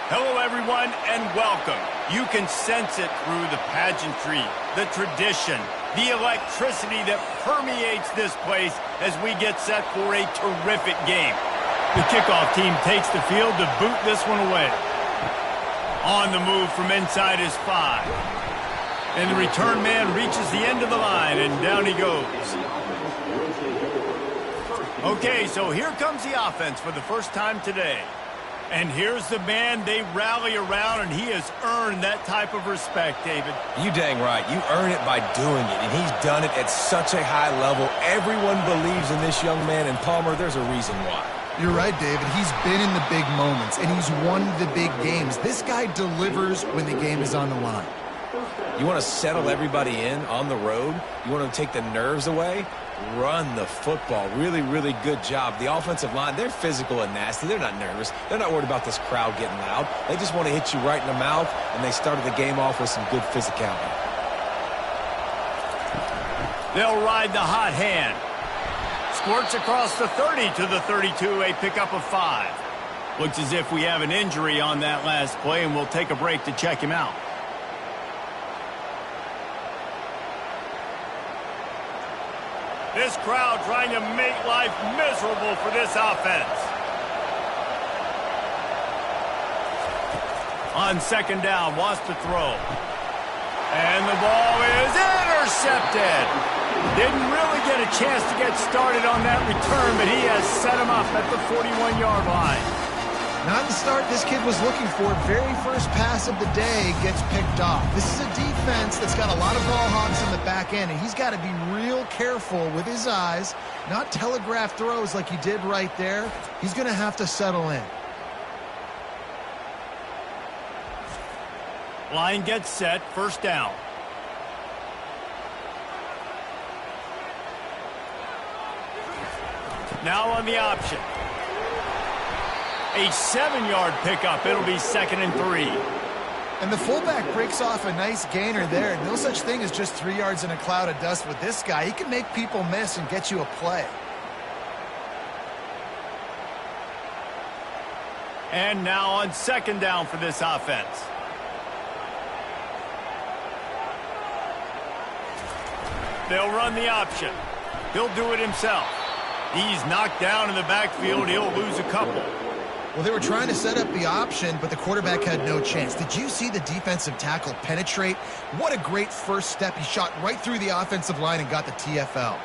Hello, everyone, and welcome. You can sense it through the pageantry, the tradition, the electricity that permeates this place as we get set for a terrific game. The kickoff team takes the field to boot this one away. On the move from inside his 5. And the return man reaches the end of the line, and down he goes. Okay, so here comes the offense for the first time today. And here's the man they rally around, and he has earned that type of respect, David. You dang right. You earn it by doing it, and he's done it at such a high level. Everyone believes in this young man, and Palmer, there's a reason why. You're right, David. He's been in the big moments, and he's won the big games. This guy delivers when the game is on the line. You want to settle everybody in on the road? You want to take the nerves away? Run the football. Really, really good job. The offensive line, they're physical and nasty. They're not nervous. They're not worried about this crowd getting loud. They just want to hit you right in the mouth, and they started the game off with some good physicality. They'll ride the hot hand. Squirts across the 30 to the 32, a pickup of 5. Looks as if we have an injury on that last play, and we'll take a break to check him out. This crowd trying to make life miserable for this offense. On second down, wants to throw. And the ball is intercepted. Didn't really get a chance to get started on that return, but he has set him up at the 41-yard line. Not the start this kid was looking for. Very first pass of the day gets picked off. This is a defense that's got a lot of ball hogs in the back end, and he's got to be real careful with his eyes, not telegraph throws like he did right there. He's going to have to settle in. Line gets set, first down. Now on the option. A 7-yard pickup. It'll be 2nd and 3. And the fullback breaks off a nice gainer there. No such thing as just 3 yards in a cloud of dust with this guy. He can make people miss and get you a play. And now on second down for this offense. They'll run the option. He'll do it himself. He's knocked down in the backfield. He'll lose a couple. Well, they were trying to set up the option, but the quarterback had no chance. Did you see the defensive tackle penetrate? What a great first step. He shot right through the offensive line and got the TFL.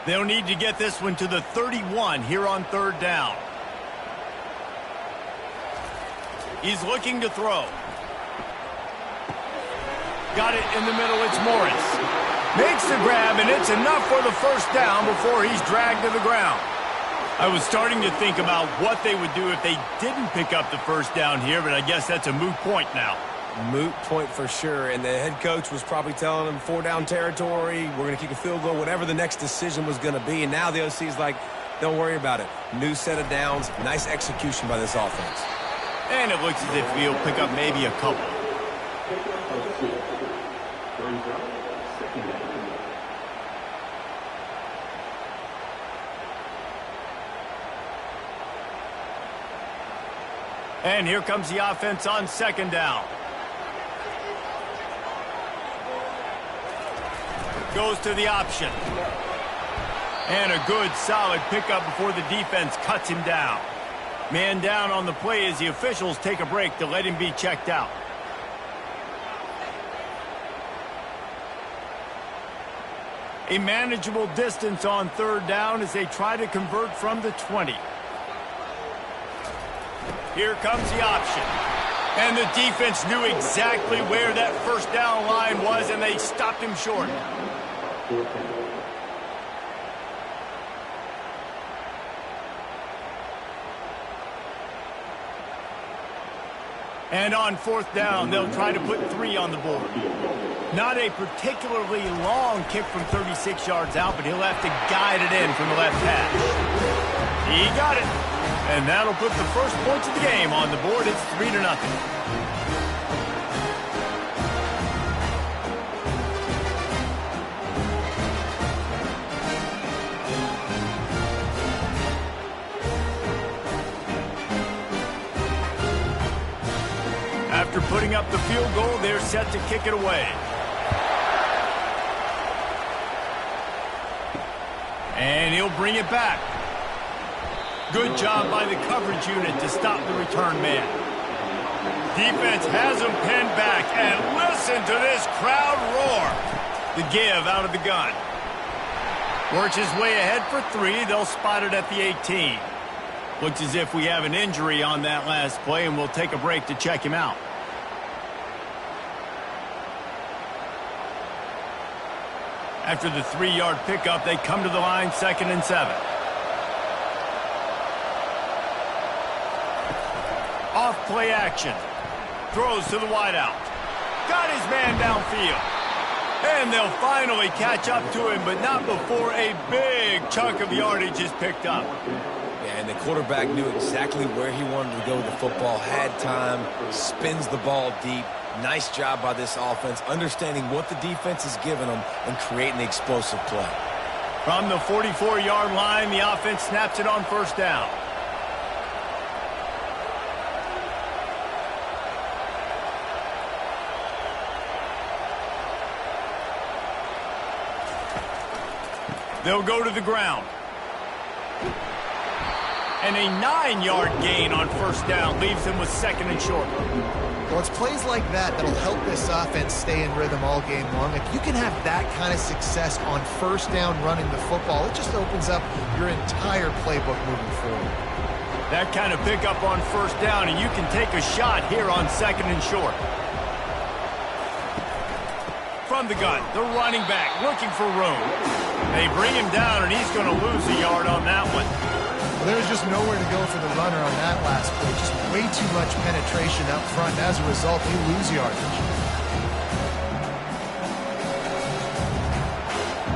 They'll need to get this one to the 31 here on third down. He's looking to throw. Got it in the middle. It's Morris. Makes the grab, and it's enough for the first down before he's dragged to the ground. I was starting to think about what they would do if they didn't pick up the first down here, but I guess that's a moot point now. Moot point for sure, and the head coach was probably telling them 4-down territory, we're going to kick a field goal, whatever the next decision was going to be, and now the OC's like, don't worry about it. New set of downs, nice execution by this offense. And it looks as if he'll pick up maybe a couple. And here comes the offense on second down. Goes to the option. And a good, solid pickup before the defense cuts him down. Man down on the play as the officials take a break to let him be checked out. A manageable distance on third down as they try to convert from the 20. Here comes the option. And the defense knew exactly where that first down line was, and they stopped him short. And on fourth down, they'll try to put 3 on the board. Not a particularly long kick from 36 yards out, but he'll have to guide it in from the left hash. He got it. And that'll put the first points of the game on the board. It's 3-0. field goal. They're set to kick it away. And he'll bring it back. Good job by the coverage unit to stop the return man. Defense has him pinned back, and listen to this crowd roar. The give out of the gun. Works his way ahead for 3. They'll spot it at the 18. Looks as if we have an injury on that last play, and we'll take a break to check him out. After the 3-yard pickup, they come to the line, 2nd and 7. Off play action. Throws to the wideout. Got his man downfield. And they'll finally catch up to him, but not before a big chunk of yardage is picked up. Yeah, and the quarterback knew exactly where he wanted to go with the football, had time, spins the ball deep. Nice job by this offense, understanding what the defense is giving them and creating the explosive play. From the 44-yard line, the offense snaps it on 1st down. They'll go to the ground. And a 9-yard gain on 1st down leaves them with 2nd and short. Well, it's plays like that that'll help this offense stay in rhythm all game long. If you can have that kind of success on 1st down running the football, it just opens up your entire playbook moving forward. That kind of pickup on 1st down, and you can take a shot here on 2nd and short. From the gun, the running back looking for room. They bring him down, and he's going to lose a yard on that one. Well, there's just nowhere to go for the runner on that last play. Just way too much penetration up front. As a result, they lose yardage.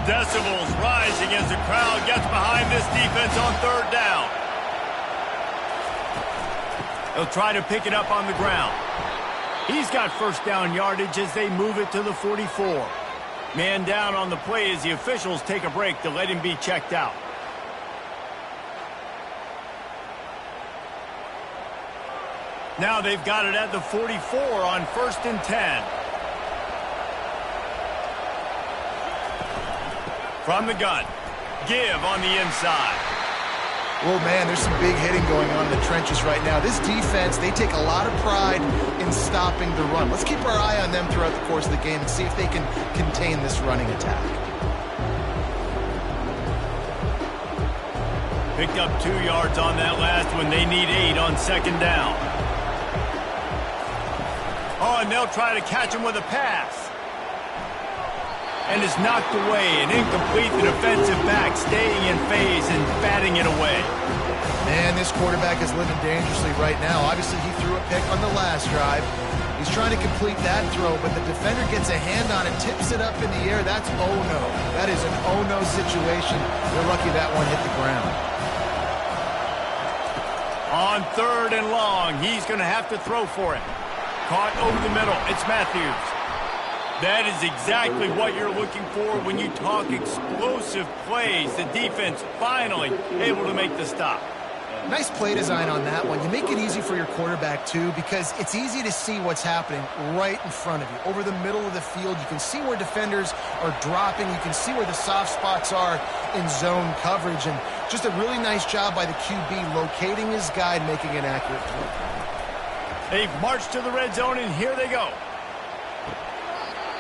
Decibels rising as the crowd gets behind this defense on 3rd down. They'll try to pick it up on the ground. He's got 1st down yardage as they move it to the 44. Man down on the play as the officials take a break to let him be checked out. Now they've got it at the 44 on 1st and 10. From the gun. Give on the inside. Well, man, there's some big hitting going on in the trenches right now. This defense, they take a lot of pride in stopping the run. Let's keep our eye on them throughout the course of the game and see if they can contain this running attack. Picked up 2 yards on that last one. They need 8 on 2nd down. Oh, and they'll try to catch him with a pass. And it's knocked away and incomplete. The defensive back staying in phase and batting it away. Man, this quarterback is living dangerously right now. Obviously, he threw a pick on the last drive. He's trying to complete that throw, but the defender gets a hand on it, tips it up in the air. That's oh-no. That is an oh-no situation. They're lucky that one hit the ground. On 3rd and long, he's going to have to throw for it. Caught over the middle. It's Matthews. That is exactly what you're looking for when you talk explosive plays. The defense finally able to make the stop. Nice play design on that one. You make it easy for your quarterback, too, because it's easy to see what's happening right in front of you. Over the middle of the field, you can see where defenders are dropping. You can see where the soft spots are in zone coverage. And just a really nice job by the QB locating his guy and making an accurate throw. They've marched to the red zone, and here they go.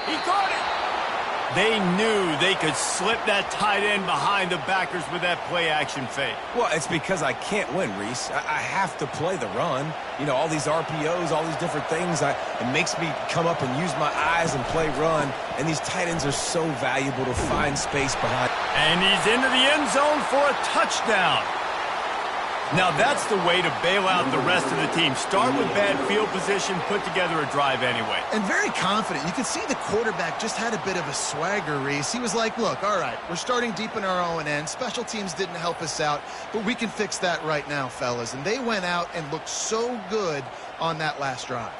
He caught it. They knew they could slip that tight end behind the backers with that play-action fake. Well, it's because I can't win, Reese. I have to play the run. You know, all these RPOs, all these different things. It makes me come up and use my eyes and play run. And these tight ends are so valuable to find space behind. And he's into the end zone for a touchdown. Now that's the way to bail out the rest of the team. Start with bad field position, put together a drive anyway. And very confident. You can see the quarterback just had a bit of a swagger, Reese. He was like, look, all right, we're starting deep in our own end. Special teams didn't help us out, but we can fix that right now, fellas. And they went out and looked so good on that last drive.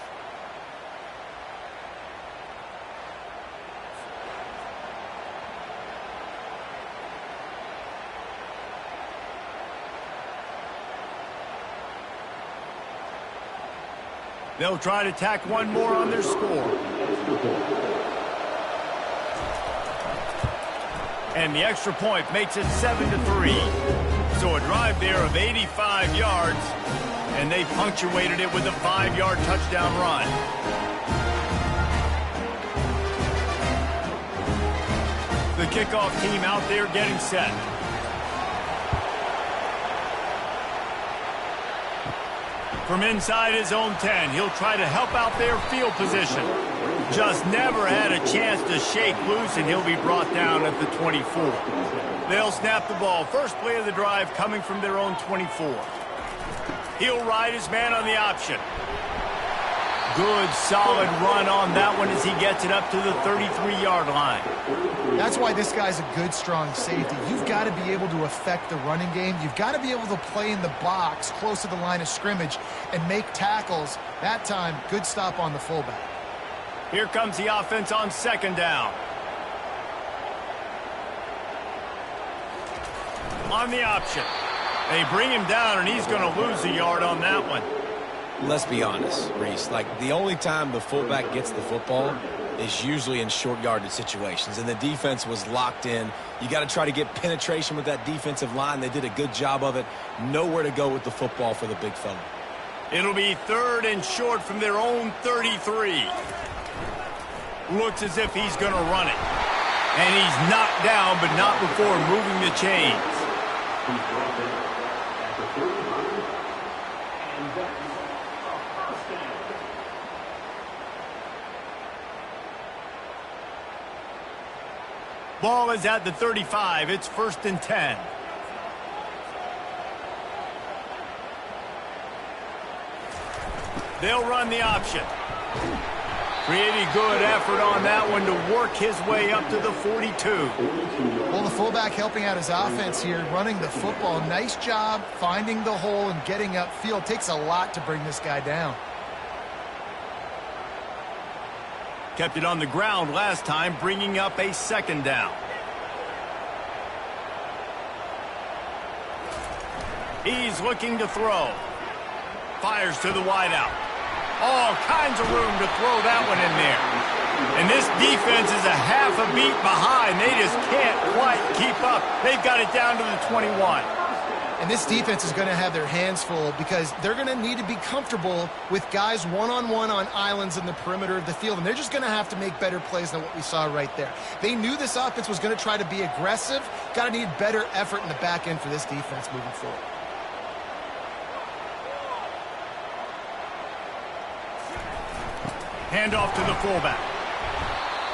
They'll try to tack one more on their score. And the extra point makes it 7-3. So a drive there of 85 yards, and they punctuated it with a 5-yard touchdown run. The kickoff team out there getting set. From inside his own 10, he'll try to help out their field position. Just never had a chance to shake loose, and he'll be brought down at the 24. They'll snap the ball. First play of the drive coming from their own 24. He'll ride his man on the option. Good, solid run on that one as he gets it up to the 33-yard line. That's why this guy's a good, strong safety. You've got to be able to affect the running game. You've got to be able to play in the box close to the line of scrimmage and make tackles. That time, good stop on the fullback. Here comes the offense on second down. On the option. They bring him down, and he's going to lose a yard on that one. Let's be honest, Reese. Like, the only time the fullback gets the football is usually in short yardage situations, and the defense was locked in. You got to try to get penetration with that defensive line. They did a good job of it. Nowhere to go with the football for the big fella. It'll be third and short from their own 33. Looks as if he's going to run it. And he's knocked down, but not before moving the chains. Ball is at the 35. It's 1st and 10. They'll run the option. Pretty good effort on that one to work his way up to the 42. Well, the fullback helping out his offense here, running the football. Nice job finding the hole and getting upfield. Takes a lot to bring this guy down. Kept it on the ground last time, bringing up a second down. He's looking to throw. Fires to the wideout. All kinds of room to throw that one in there. And this defense is a half a beat behind. They just can't quite keep up. They've got it down to the 21. And this defense is going to have their hands full because they're going to need to be comfortable with guys one-on-one on islands in the perimeter of the field. And they're just going to have to make better plays than what we saw right there. They knew this offense was going to try to be aggressive. Got to need better effort in the back end for this defense moving forward. Handoff to the fullback.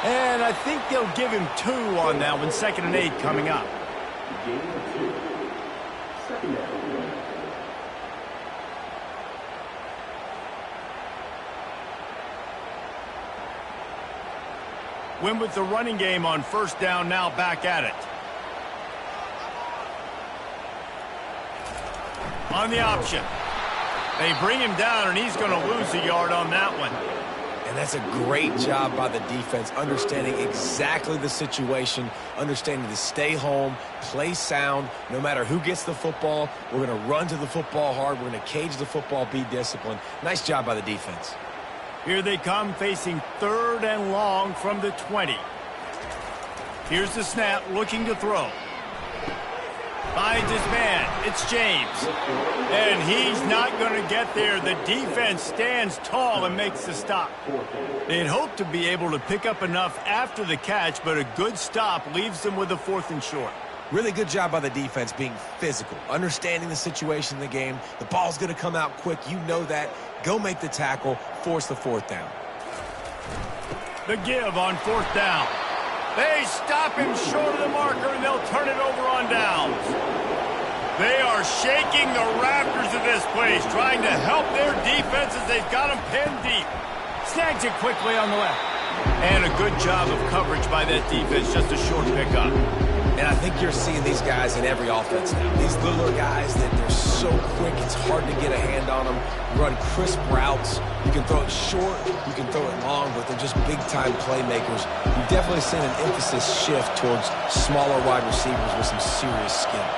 And I think they'll give him 2 on that one. 2nd and 8 coming up. Win with the running game on 1st down, now back at it. On the option. They bring him down, and he's going to lose a yard on that one. And that's a great job by the defense, understanding exactly the situation, understanding to stay home, play sound. No matter who gets the football, we're going to run to the football hard. We're going to cage the football, be disciplined. Nice job by the defense. Here they come, facing 3rd and long from the 20. Here's the snap, looking to throw. Finds his man. It's James. And he's not going to get there. The defense stands tall and makes the stop. They'd hoped to be able to pick up enough after the catch, but a good stop leaves them with a 4th and short. Really good job by the defense being physical, understanding the situation in the game. The ball's going to come out quick. You know that. Go make the tackle, force the 4th down. The give on 4th down. They stop him short of the marker, and they'll turn it over on downs. They are shaking the rafters of this place, trying to help their defense as they've got them pinned deep. Snags it quickly on the left. And a good job of coverage by that defense, just a short pickup. And I think you're seeing these guys in every offense now. These littler guys that they're so quick, it's hard to get a hand on them. Run crisp routes. You can throw it short, you can throw it long, but they're just big-time playmakers. You've definitely seen an emphasis shift towards smaller wide receivers with some serious skill.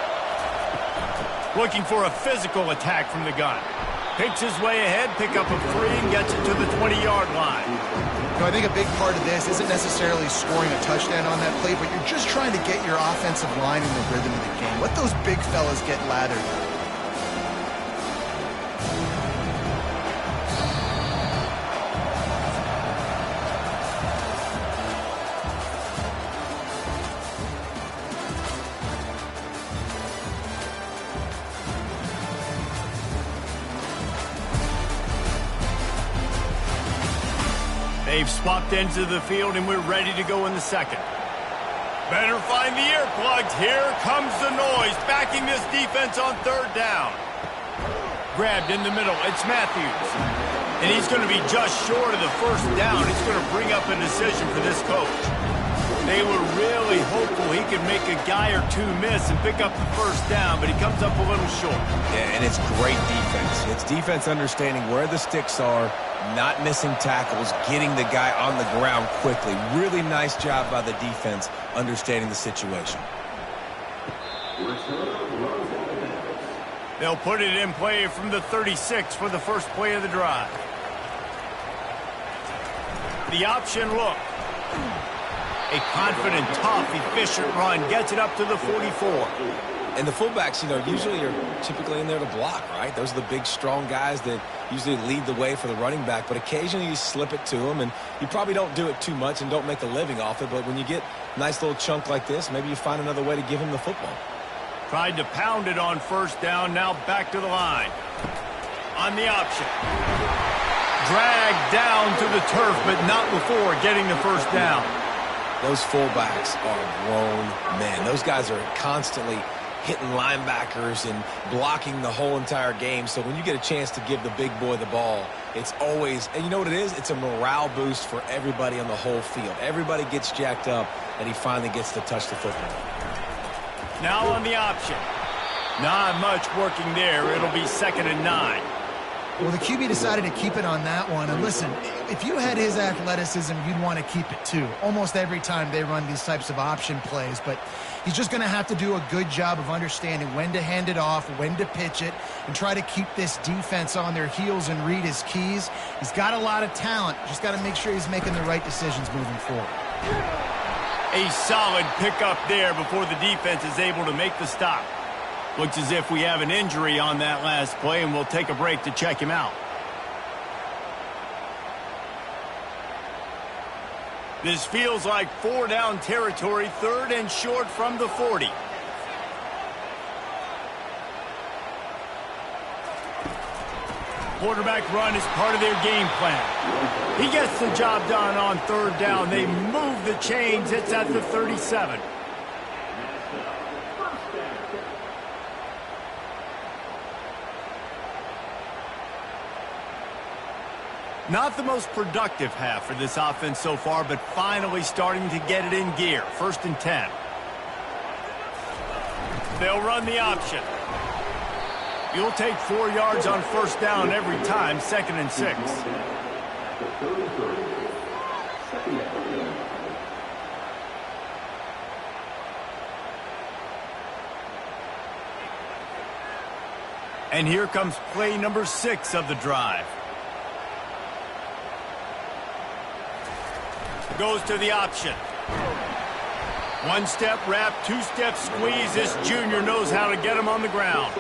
Looking for a physical attack from the gun. Picks his way ahead, pick up a 3, and gets it to the 20-yard line. I think a big part of this isn't necessarily scoring a touchdown on that play, but you're just trying to get your offensive line in the rhythm of the game. Let those big fellas get lathered. They've swapped ends of the field, and we're ready to go in the second. Better find the earplugs. Here comes the noise, backing this defense on third down. Grabbed in the middle. It's Matthews. And he's going to be just short of the first down. It's going to bring up a decision for this coach. They were really hopeful he could make a guy or two miss and pick up the first down, but he comes up a little short. Yeah, and it's great defense. It's defense understanding where the sticks are, not missing tackles, getting the guy on the ground quickly. Really nice job by the defense understanding the situation. They'll put it in play from the 36 for the first play of the drive. The option look. A confident, tough, efficient run gets it up to the 44. And the fullbacks, usually are typically in there to block, right? Those are the big, strong guys that usually lead the way for the running back. But occasionally you slip it to them, and you probably don't do it too much and don't make a living off it. But when you get a nice little chunk like this, maybe you find another way to give him the football. Tried to pound it on first down, now back to the line. On the option. Dragged down to the turf, but not before getting the first down. Those fullbacks are grown men. Those guys are constantly hitting linebackers and blocking the whole entire game. So when you get a chance to give the big boy the ball, it's always, and you know what it is? It's a morale boost for everybody on the whole field. Everybody gets jacked up, and he finally gets to touch the football. Now on the option. Not much working there. It'll be 2nd and 9. Well, the QB decided to keep it on that one. And listen, if you had his athleticism, you'd want to keep it too. Almost every time they run these types of option plays. But he's just going to have to do a good job of understanding when to hand it off, when to pitch it, and try to keep this defense on their heels and read his keys. He's got a lot of talent. Just got to make sure he's making the right decisions moving forward. A solid pickup there before the defense is able to make the stop. Looks as if we have an injury on that last play, and we'll take a break to check him out. This feels like 4-down territory, 3rd and short from the 40. Quarterback run is part of their game plan. He gets the job done on 3rd down. They move the chains. It's at the 37. Not the most productive half for this offense so far, but finally starting to get it in gear. 1st and 10. They'll run the option. You'll take 4 yards on 1st down every time. 2nd and 6. And here comes play number 6 of the drive. Goes to the option. 1-step wrap, 2-step squeeze. This junior knows how to get him on the ground.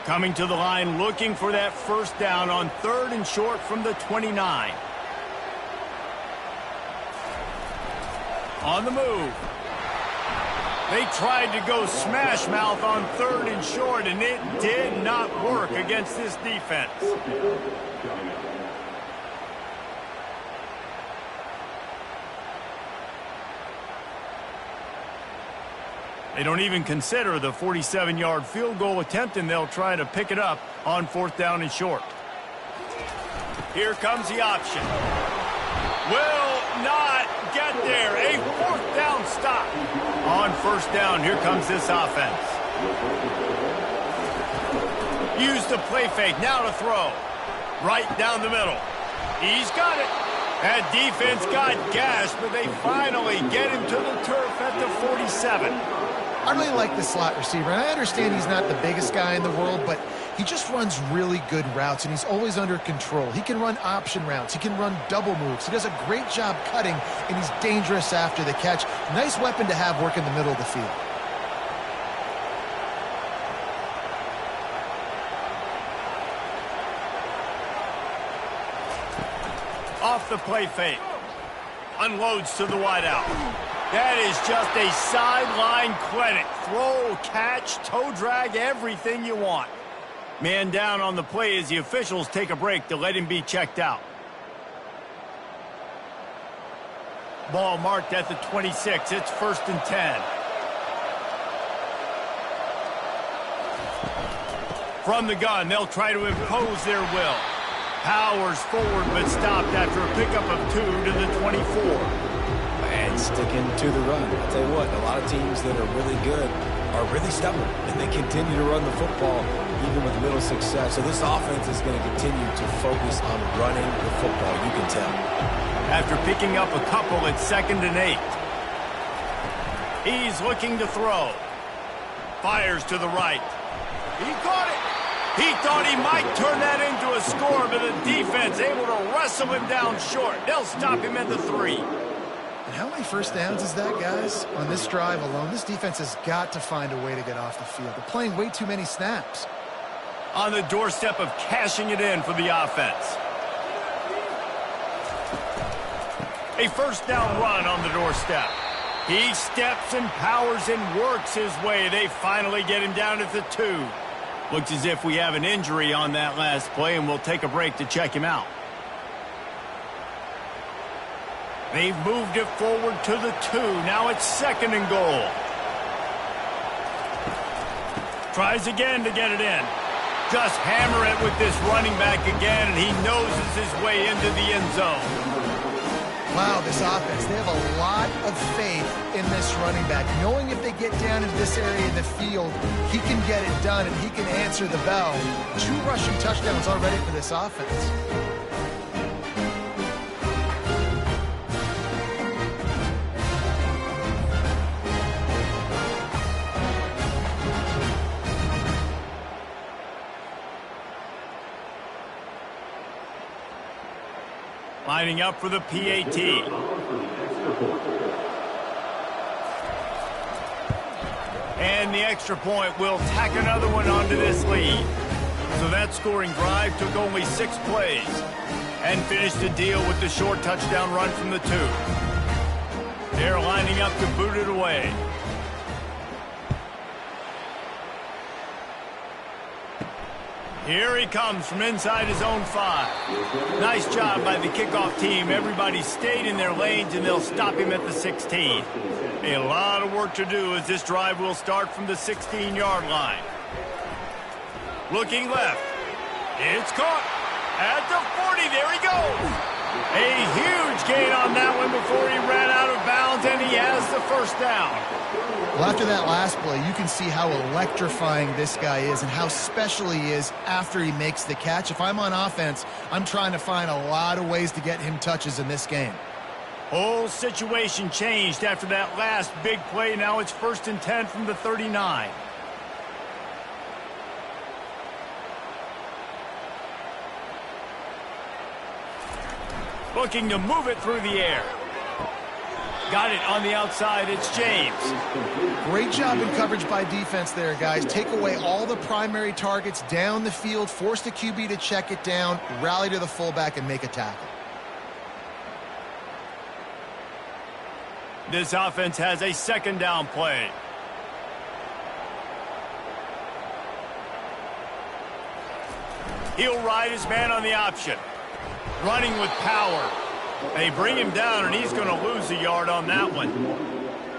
Coming to the line, looking for that 1st down on 3rd and short from the 29. On the move. They tried to go smash mouth on 3rd and short, and it did not work against this defense. They don't even consider the 47-yard field goal attempt, and they'll try to pick it up on 4th down and short. Here comes the option. Will not get there. A 4th down stop. On 1st down, here comes this offense. Use the play fake, now to throw. Right down the middle. He's got it. That defense got gashed, but they finally get him to the turf at the 47. I really like the slot receiver, and I understand he's not the biggest guy in the world, but he just runs really good routes, and he's always under control. He can run option routes. He can run double moves. He does a great job cutting, and he's dangerous after the catch. Nice weapon to have work in the middle of the field. Off the play fake. Unloads to the wideout. That is just a sideline clinic. Throw, catch, toe drag, everything you want. Man down on the play as the officials take a break to let him be checked out. Ball marked at the 26. It's 1st and 10. From the gun, they'll try to impose their will. Powers forward, but stopped after a pickup of 2 to the 24. And sticking to the run. I'll tell you what, a lot of teams that are really good are really stubborn, and they continue to run the football even with little success. So this offense is going to continue to focus on running the football, you can tell. After picking up a couple at 2nd and 8. He's looking to throw. Fires to the right. He caught it. He thought he might turn that into a score, but the defense able to wrestle him down short. They'll stop him at the 3. And how many first downs is that, guys? On this drive alone, this defense has got to find a way to get off the field. They're playing way too many snaps. On the doorstep of cashing it in for the offense. A first down run on the doorstep. He steps and powers and works his way. They finally get him down at the 2. Looks as if we have an injury on that last play, and we'll take a break to check him out. They've moved it forward to the 2. Now it's 2nd and goal. Tries again to get it in. Just hammer it with this running back again, and he noses his way into the end zone. Wow, this offense, they have a lot of faith in this running back. Knowing if they get down into this area of the field, he can get it done and he can answer the bell. 2 rushing touchdowns already for this offense. Lining up for the PAT. And the extra point will tack another one onto this lead. So that scoring drive took only 6 plays and finished the deal with the short touchdown run from the 2. They're lining up to boot it away. Here he comes from inside his own 5. Nice job by the kickoff team. Everybody stayed in their lanes, and they'll stop him at the 16. A lot of work to do as this drive will start from the 16-yard line. Looking left. It's caught at the 40. There he goes. A huge gain on that one before he ran out of bounds, and he has the first down. Well, after that last play, you can see how electrifying this guy is and how special he is after he makes the catch. If I'm on offense, I'm trying to find a lot of ways to get him touches in this game. Whole situation changed after that last big play. Now it's 1st and 10 from the 39. Looking to move it through the air. Got it on the outside. It's James. Great job in coverage by defense there, guys. Take away all the primary targets down the field, force the QB to check it down, rally to the fullback, and make a tackle. This offense has a 2nd down play. He'll ride his man on the option. Running with power. They bring him down, and he's going to lose a yard on that one.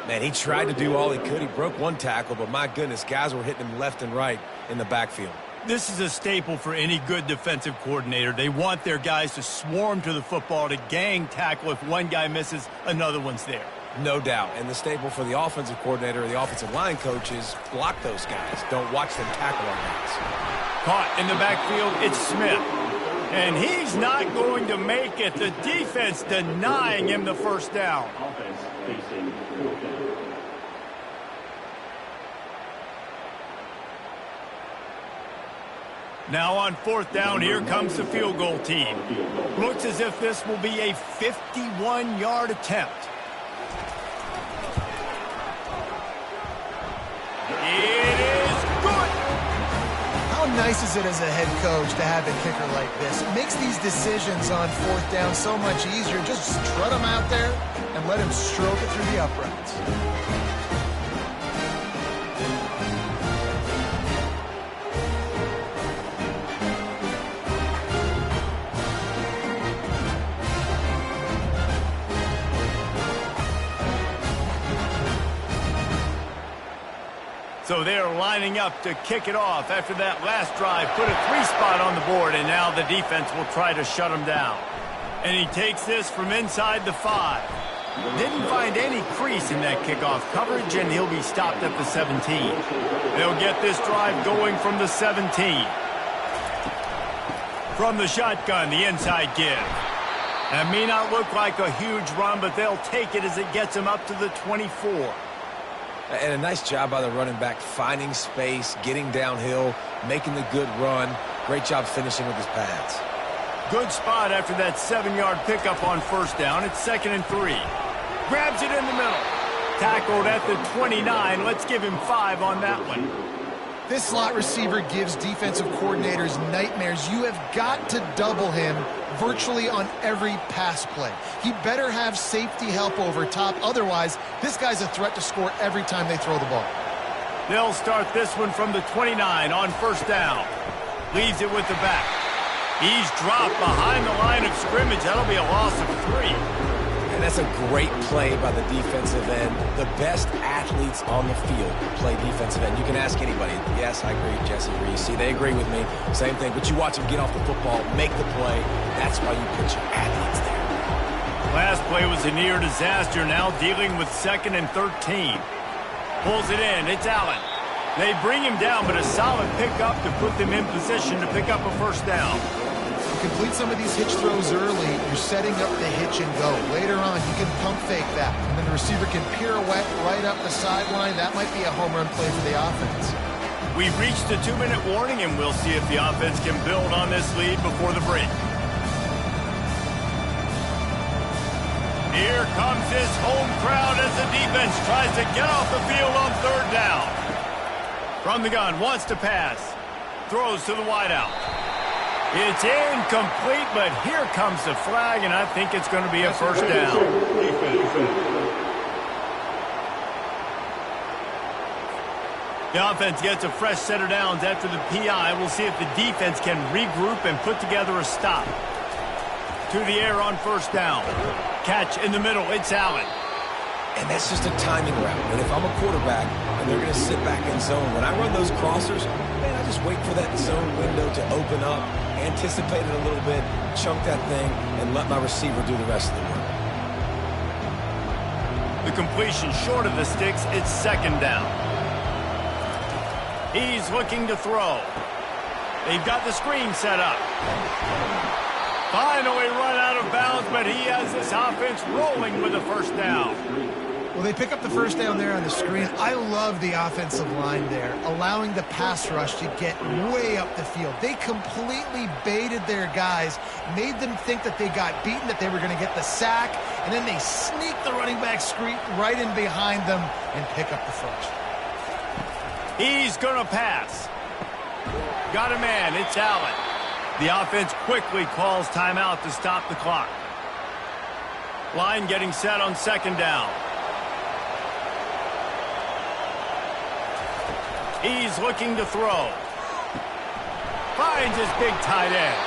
Man, he tried to do all he could. He broke 1 tackle, but my goodness, guys were hitting him left and right in the backfield. This is a staple for any good defensive coordinator. They want their guys to swarm to the football, to gang tackle. If one guy misses, another one's there. No doubt. And the staple for the offensive coordinator or the offensive line coach is block those guys. Don't watch them tackle our guys. Caught in the backfield, it's Smith. And he's not going to make it. The defense denying him the first down. Offense facing fourth down. Now on fourth down, here comes the field goal team. Looks as if this will be a 51-yard attempt. It is good. How nice is it as a head coach to have a kicker like this? It makes these decisions on fourth down so much easier. Just strut him out there and let him stroke it through the uprights. So they're lining up to kick it off after that last drive. Put a 3-spot on the board, and now the defense will try to shut him down. And he takes this from inside the 5. Didn't find any crease in that kickoff coverage, and he'll be stopped at the 17. They'll get this drive going from the 17. From the shotgun, the inside give. That may not look like a huge run, but they'll take it as it gets them up to the 24. And a nice job by the running back, finding space, getting downhill, making the good run. Great job finishing with his pads. Good spot after that 7-yard pickup on first down. It's 2nd and 3. Grabs it in the middle. Tackled at the 29. Let's give him 5 on that one. This slot receiver gives defensive coordinators nightmares. You have got to double him virtually on every pass play. He better have safety help over top. Otherwise, this guy's a threat to score every time they throw the ball. They'll start this one from the 29 on first down. Leaves it with the back. He's dropped behind the line of scrimmage. That'll be a loss of 3. And that's a great play by the defensive end. The best athletes on the field play defensive end. You can ask anybody. Yes, I agree, Jesse Reese. See, they agree with me. Same thing. But you watch them get off the football, make the play. That's why you put your athletes there. Last play was a near disaster. Now dealing with 2nd and 13. Pulls it in. It's Allen. They bring him down, but a solid pickup to put them in position to pick up a first down. Complete some of these hitch throws early, you're setting up the hitch and go. Later on, you can pump fake that, and then the receiver can pirouette right up the sideline. That might be a home run play for the offense. We've reached the 2-minute warning, and we'll see if the offense can build on this lead before the break. Here comes his home crowd as the defense tries to get off the field on third down. From the gun, wants to pass. Throws to the wideout. It's incomplete, but here comes the flag, and I think it's going to be a first down. The offense gets a fresh set of downs after the PI. We'll see if the defense can regroup and put together a stop. To the air on first down. Catch in the middle. It's Allen. And that's just a timing route. And if I'm a quarterback and they're going to sit back in zone, when I run those crossers, man, I just wait for that zone window to open up, anticipate it a little bit, chunk that thing, and let my receiver do the rest of the work. The completion short of the sticks. It's 2nd down. He's looking to throw. They've got the screen set up. Finally run out of bounds, but he has this offense rolling with a first down. Well, they pick up the first down there on the screen. I love the offensive line there, allowing the pass rush to get way up the field. They completely baited their guys, made them think that they got beaten, that they were going to get the sack, and then they sneak the running back screen right in behind them and pick up the first. He's going to pass. Got a man. It's Allen. The offense quickly calls timeout to stop the clock. Line getting set on 2nd down. He's looking to throw. Finds his big tight end.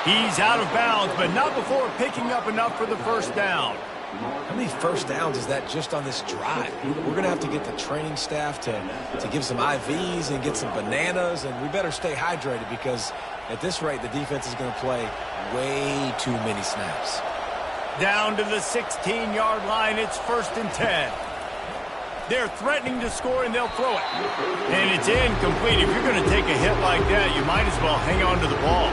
He's out of bounds, but not before picking up enough for the first down. How many first downs is that just on this drive? We're going to have to get the training staff to give some IVs and get some bananas, and we better stay hydrated because at this rate, the defense is going to play way too many snaps. Down to the 16-yard line, it's 1st and 10. They're threatening to score, and they'll throw it. And it's incomplete. If you're going to take a hit like that, you might as well hang on to the ball.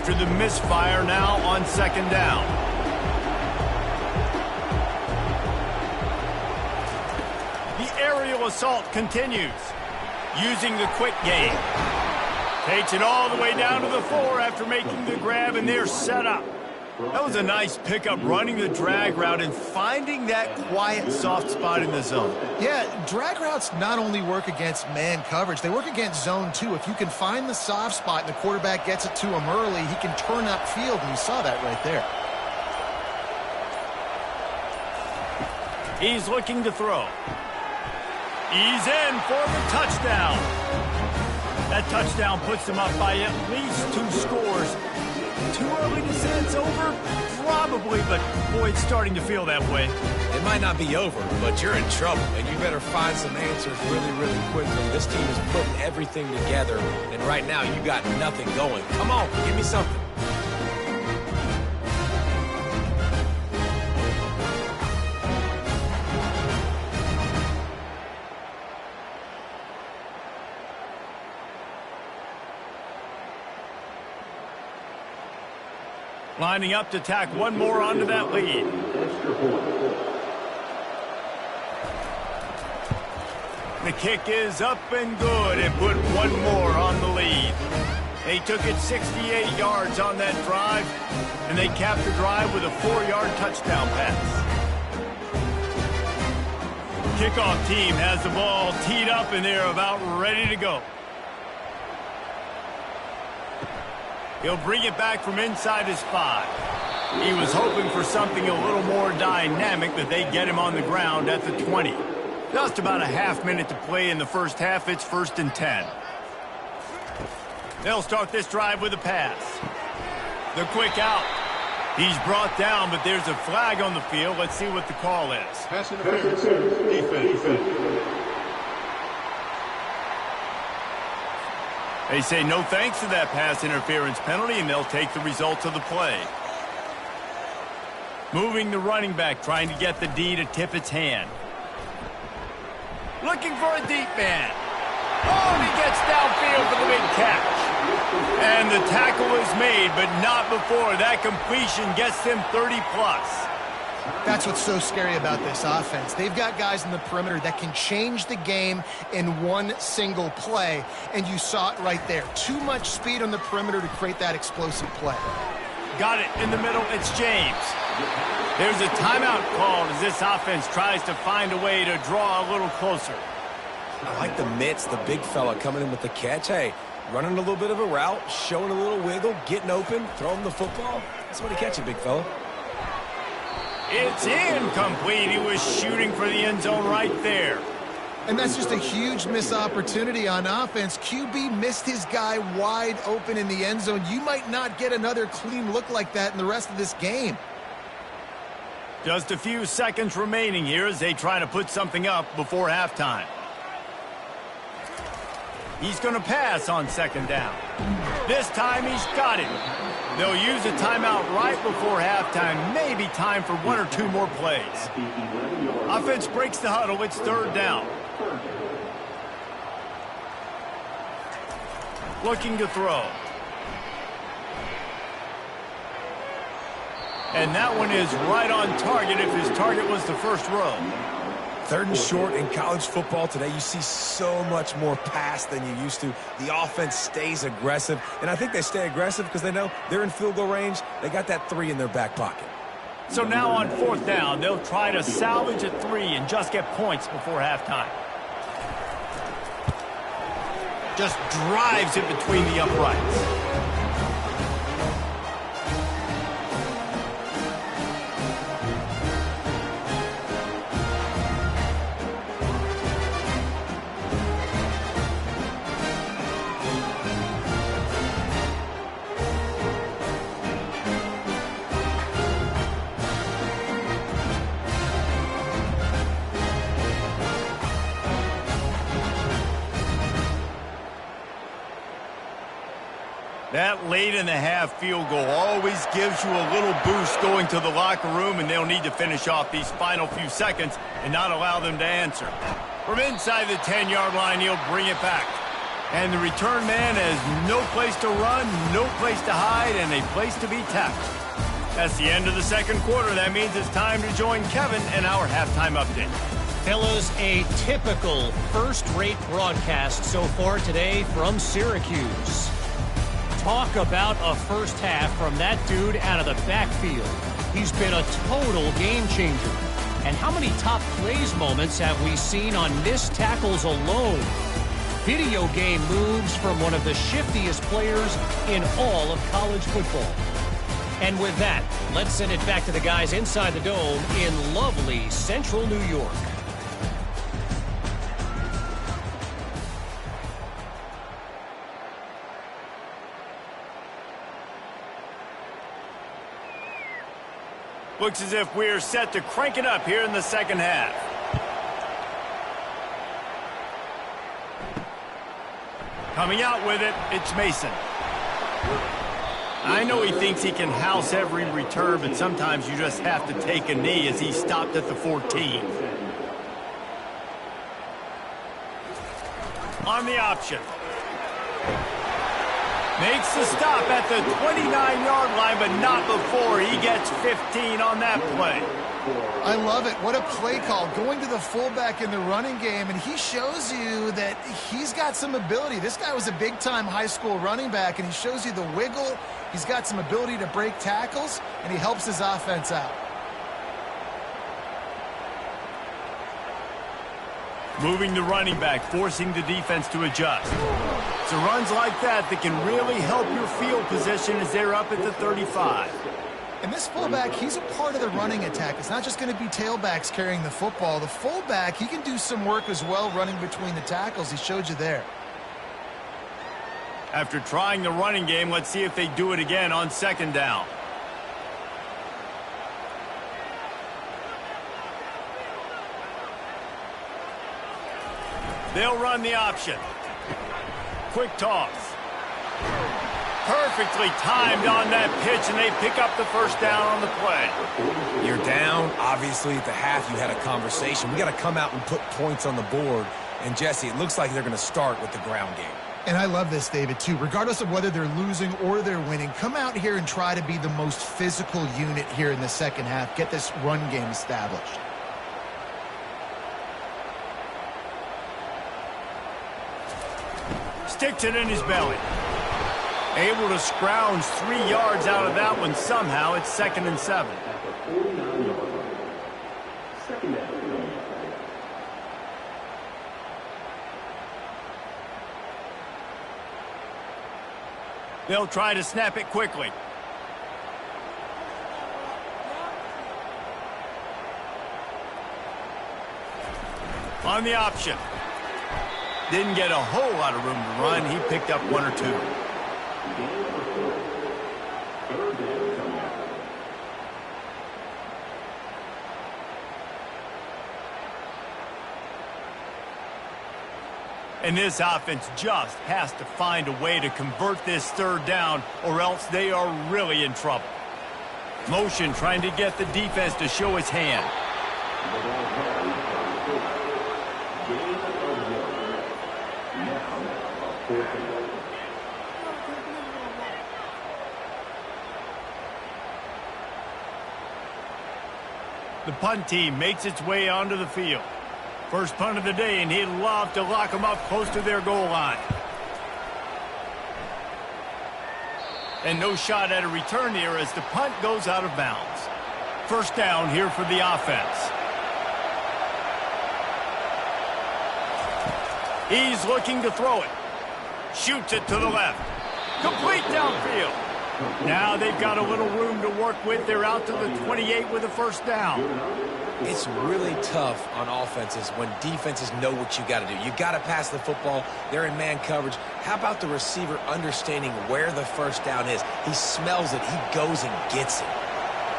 after the misfire now on second down. The aerial assault continues, using the quick game. Takes it all the way down to the 4 after making the grab, and they're set up. That was a nice pickup, running the drag route and finding that quiet, soft spot in the zone. Yeah, drag routes not only work against man coverage, they work against zone too. If you can find the soft spot and the quarterback gets it to him early, he can turn upfield, and you saw that right there. He's looking to throw. He's in for the touchdown. That touchdown puts them up by at least 2 scores. Too early to say it's over? Probably, but boy, it's starting to feel that way. It might not be over, but you're in trouble, and you better find some answers really, really quickly. This team is putting everything together, and right now you got nothing going. Come on, give me something. Lining up to tack one more onto that lead. The kick is up and good and put one more on the lead. They took it 68 yards on that drive, and they capped the drive with a 4-yard touchdown pass. Kickoff team has the ball teed up, and they're about ready to go. He'll bring it back from inside his 5. He was hoping for something a little more dynamic, but they get him on the ground at the 20. Just about a half minute to play in the first half. It's 1st and 10. They'll start this drive with a pass. The quick out. He's brought down, but there's a flag on the field. Let's see what the call is. Pass interference. Defense. They say no thanks to that pass interference penalty, and they'll take the results of the play. Moving the running back, trying to get the D to tip its hand. Looking for a deep man. Oh, and he gets downfield for the big catch. And the tackle is made, but not before. That completion gets them 30+. That's what's so scary about this offense. They've got guys in the perimeter that can change the game in one single play, and you saw it right there. Too much speed on the perimeter to create that explosive play. Got it in the middle. It's James. There's a timeout called as this offense tries to find a way to draw a little closer. I like the mitts, the big fella coming in with the catch. Hey, running a little bit of a route, showing a little wiggle, getting open, throwing the football. That's what he catches, big fella. It's incomplete. He was shooting for the end zone right there. And that's just a huge missed opportunity on offense. QB missed his guy wide open in the end zone. You might not get another clean look like that in the rest of this game. Just a few seconds remaining here as they try to put something up before halftime. He's going to pass on second down. This time he's got it. They'll use a timeout right before halftime. Maybe time for 1 or 2 more plays. Offense breaks the huddle. It's 3rd down. Looking to throw. And that one is right on target if his target was the first row. 3rd and short in college football today. You see so much more pass than you used to. The offense stays aggressive, and I think they stay aggressive because they know they're in field goal range. They got that 3 in their back pocket. So now on 4th down, they'll try to salvage a 3 and just get points before halftime. Just drives it between the uprights. That late-in-the-half field goal always gives you a little boost going to the locker room, and they'll need to finish off these final few seconds and not allow them to answer. From inside the 10-yard line, he'll bring it back. And the return man has no place to run, no place to hide, and a place to be tackled. That's the end of the second quarter. That means it's time to join Kevin in our halftime update. Fellas, a typical first-rate broadcast so far today from Syracuse. Talk about a first half from that dude out of the backfield. He's been a total game changer. And how many top plays moments have we seen on missed tackles alone? Video game moves from one of the shiftiest players in all of college football. And with that, let's send it back to the guys inside the dome in lovely central New York. Looks as if we're set to crank it up here in the second half. Coming out with it, it's Mason. I know he thinks he can house every return, but sometimes you just have to take a knee as he stopped at the 14. On the option. Makes the stop at the 29-yard line, but not before he gets 15 on that play. I love it. What a play call. Going to the fullback in the running game, and he shows you that he's got some ability. This guy was a big-time high school running back, and he shows you the wiggle. He's got some ability to break tackles, and he helps his offense out. Moving the running back, forcing the defense to adjust. So runs like that can really help your field position as they're up at the 35. And this fullback, he's a part of the running attack. It's not just going to be tailbacks carrying the football. The fullback, he can do some work as well running between the tackles. He showed you there. After trying the running game, let's see if they do it again on second down. They'll run the option. Quick toss. Perfectly timed on that pitch, and they pick up the first down on the play. You're down. Obviously, at the half, you had a conversation. We got to come out and put points on the board. And, Jesse, it looks like they're going to start with the ground game. And I love this, David, too. Regardless of whether they're losing or they're winning, come out here and try to be the most physical unit here in the second half. Get this run game established. Sticks it in his belly. Able to scrounge 3 yards out of that one somehow. It's 2nd and 7. They'll try to snap it quickly. On the option. Didn't get a whole lot of room to run. He picked up 1 or 2. And this offense just has to find a way to convert this third down, or else they are really in trouble. Motion trying to get the defense to show his hand. The punt team makes its way onto the field. First punt of the day, and he'd love to lock them up close to their goal line. And no shot at a return here as the punt goes out of bounds. First down here for the offense. He's looking to throw it. Shoots it to the left. Complete downfield. Now they've got a little room to work with. They're out to the 28 with a first down. It's really tough on offenses when defenses know what you got to do. You got to pass the football. They're in man coverage. How about the receiver understanding where the first down is? He smells it. He goes and gets it.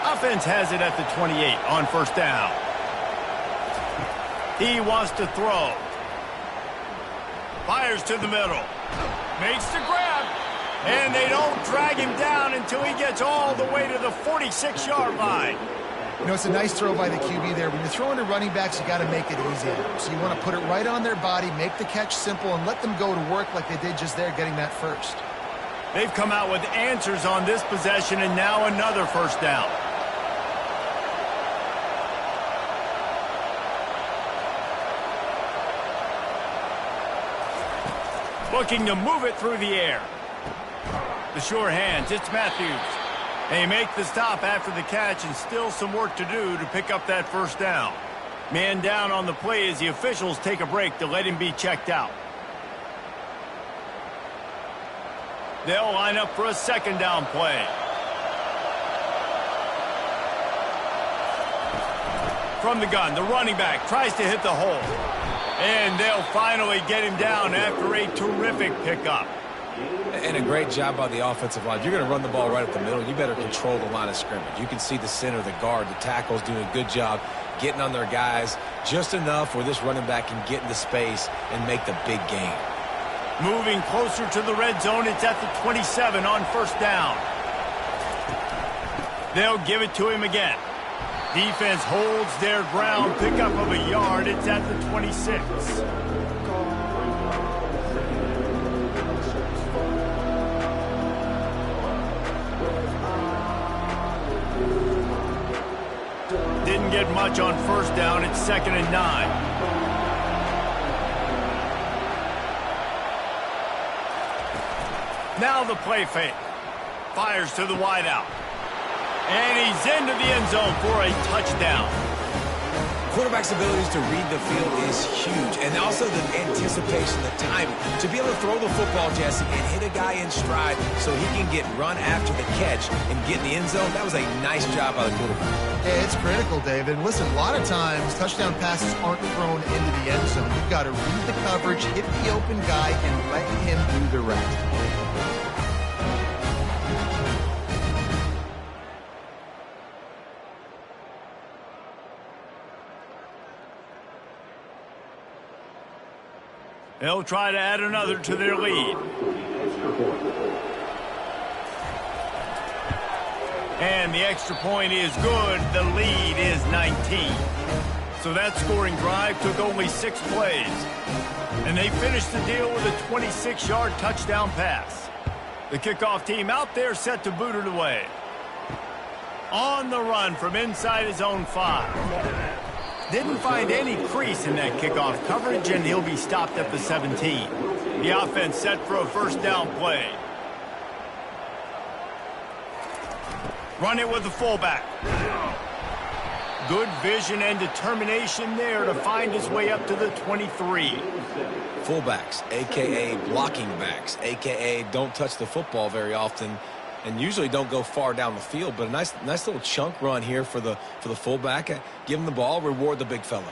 Offense has it at the 28 on first down. He wants to throw. Fires to the middle. Makes the grab. And they don't drag him down until he gets all the way to the 46-yard line. You know, it's a nice throw by the QB there. When you're throwing to running backs, you got to make it easy. So you want to put it right on their body, make the catch simple, and let them go to work like they did just there, getting that first. They've come out with answers on this possession, and now another first down. Looking to move it through the air. The sure hands, it's Matthews. They make the stop after the catch, and still some work to do to pick up that first down. Man down on the play as the officials take a break to let him be checked out. They'll line up for a second down play. From the gun, the running back tries to hit the hole. And they'll finally get him down after a terrific pickup. And a great job by the offensive line. You're going to run the ball right up the middle. You better control the line of scrimmage. You can see the center, the guard, the tackles doing a good job getting on their guys just enough where this running back can get into space and make the big gain. Moving closer to the red zone, it's at the 27 on first down. They'll give it to him again. Defense holds their ground, pickup of a yard. It's at the 26. Didn't get much on first down. It's 2nd and 9. Now the play fake. Fires to the wideout. And he's into the end zone for a touchdown. Quarterback's abilities to read the field is huge, and also the anticipation, the timing. To be able to throw the football, Jesse, and hit a guy in stride so he can get run after the catch and get in the end zone, that was a nice job by the quarterback. Yeah, it's critical, David. Listen, a lot of times touchdown passes aren't thrown into the end zone. You've got to read the coverage, hit the open guy, and let him do the rest. They'll try to add another to their lead. And the extra point is good. The lead is 19. So that scoring drive took only 6 plays. And they finished the deal with a 26-yard touchdown pass. The kickoff team out there set to boot it away. On the run from inside his own 5. Didn't find any crease in that kickoff coverage, and he'll be stopped at the 17. The offense set for a first down play. Run it with the fullback. Good vision and determination there to find his way up to the 23. Fullbacks, a.k.a. blocking backs, a.k.a. don't touch the football very often and usually don't go far down the field, but a nice little chunk run here for the fullback. Give him the ball, reward the big fella.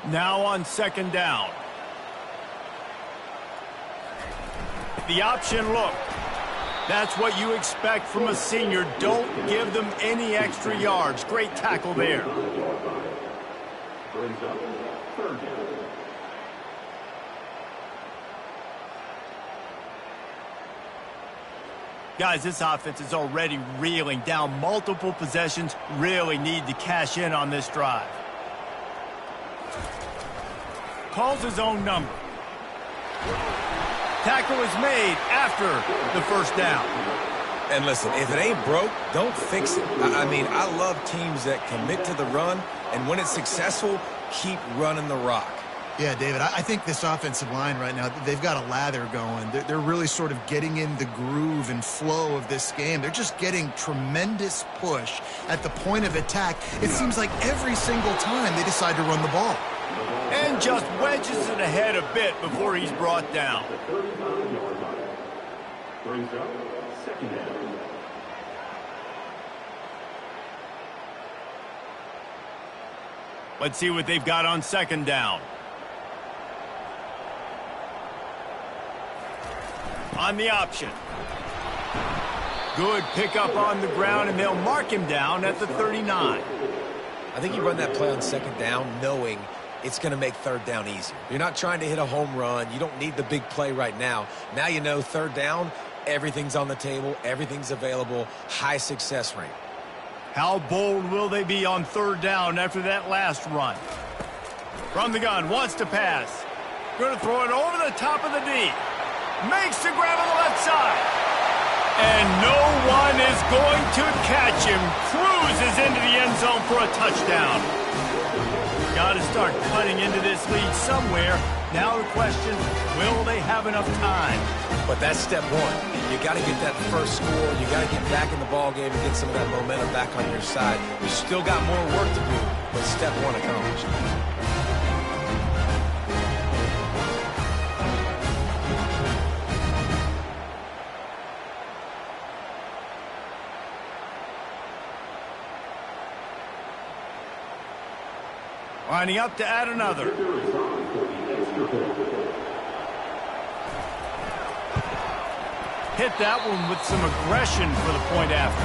Now on second down. The option look. That's what you expect from a senior. Don't give them any extra yards. Great tackle there. Brings up third down. Guys, this offense is already reeling down multiple possessions. Really need to cash in on this drive. Calls his own number. Tackle is made after the first down. And listen, if it ain't broke, don't fix it. I mean, I love teams that commit to the run, and when it's successful, keep running the rock. Yeah, David, I think this offensive line right now, they've got a lather going. They're really sort of getting in the groove and flow of this game. They're just getting tremendous push at the point of attack. It seems like every single time they decide to run the ball. And just wedges it ahead a bit before he's brought down. The 35-yard line. Brings up second down. Let's see what they've got on second down. On the option. Good pickup on the ground, and they'll mark him down at the 39. I think you run that play on second down knowing it's going to make third down easier. You're not trying to hit a home run. You don't need the big play right now. Now you know third down, everything's on the table, everything's available, high success rate. How bold will they be on third down after that last run? From the gun, wants to pass. Going to throw it over the top of the D. Makes the grab on the left side. And no one is going to catch him. Cruises into the end zone for a touchdown. Got to start cutting into this lead somewhere. Now the question, will they have enough time? But that's step one. You got to get that first score. You got to get back in the ball game and get some of that momentum back on your side. You still got more work to do, but step one accomplished. Lining up to add another. Hit that one with some aggression for the point after.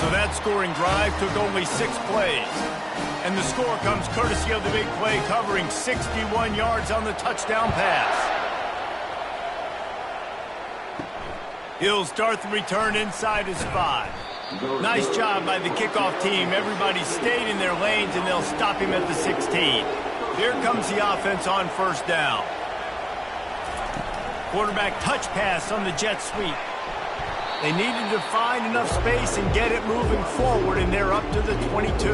So that scoring drive took only 6 plays. And the score comes courtesy of the big play covering 61 yards on the touchdown pass. He'll start the return inside his 5. Nice job by the kickoff team. Everybody stayed in their lanes, and they'll stop him at the 16. Here comes the offense on first down. Quarterback touch pass on the jet sweep. They needed to find enough space and get it moving forward, and they're up to the 22.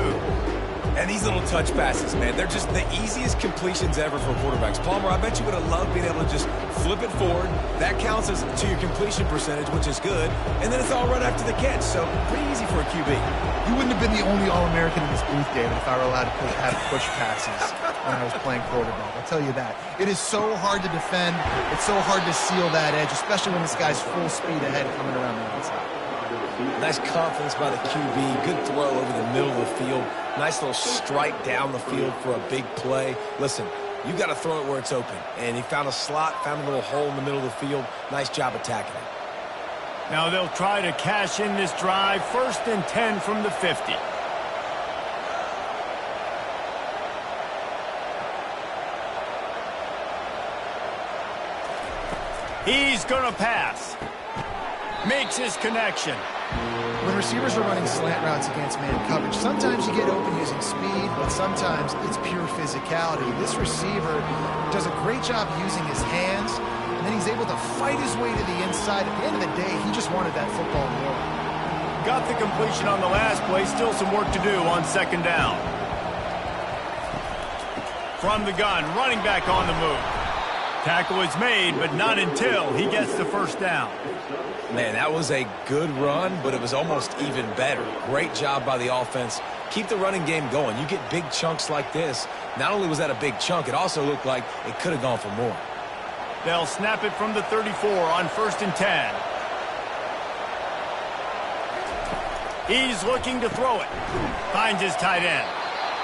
And these little touch passes, man, they're just the easiest completions ever for quarterbacks. Palmer, I bet you would have loved being able to just flip it forward. That counts as to your completion percentage, which is good. And then it's all right after the catch, so pretty easy for a QB. You wouldn't have been the only All-American in this booth, David, if I were allowed to have push passes when I was playing quarterback. I'll tell you that. It is so hard to defend. It's so hard to seal that edge, especially when this guy's full speed ahead coming around the outside. Nice confidence by the QB. Good throw over the middle of the field. Nice little strike down the field for a big play. Listen, you got to throw it where it's open. And he found a slot, found a little hole in the middle of the field. Nice job attacking it. Now they'll try to cash in this drive. 1st and 10 from the 50. He's going to pass. Makes his connection. When receivers are running slant routes against man coverage, sometimes you get open using speed, but sometimes it's pure physicality. This receiver does a great job using his hands, and then he's able to fight his way to the inside. At the end of the day, he just wanted that football more. Got the completion on the last play. Still some work to do on 2nd down. From the gun, running back on the move. Tackle is made, but not until he gets the 1st down. Man, that was a good run, but it was almost even better. Great job by the offense. Keep the running game going. You get big chunks like this. Not only was that a big chunk, it also looked like it could have gone for more. They'll snap it from the 34 on 1st and 10. He's looking to throw it. Finds his tight end.